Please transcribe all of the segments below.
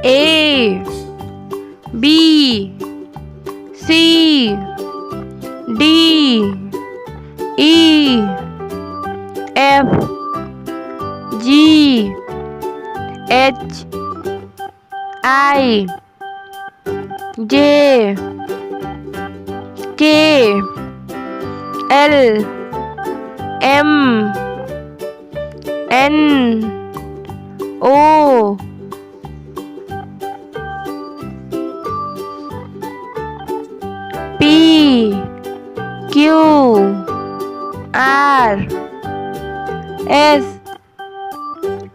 A B C D E F G H I J K L M N O P Q R S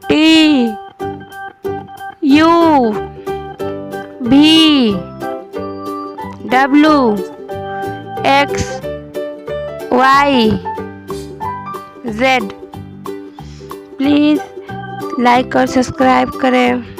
T U V W X Y Z। Please like और subscribe करें।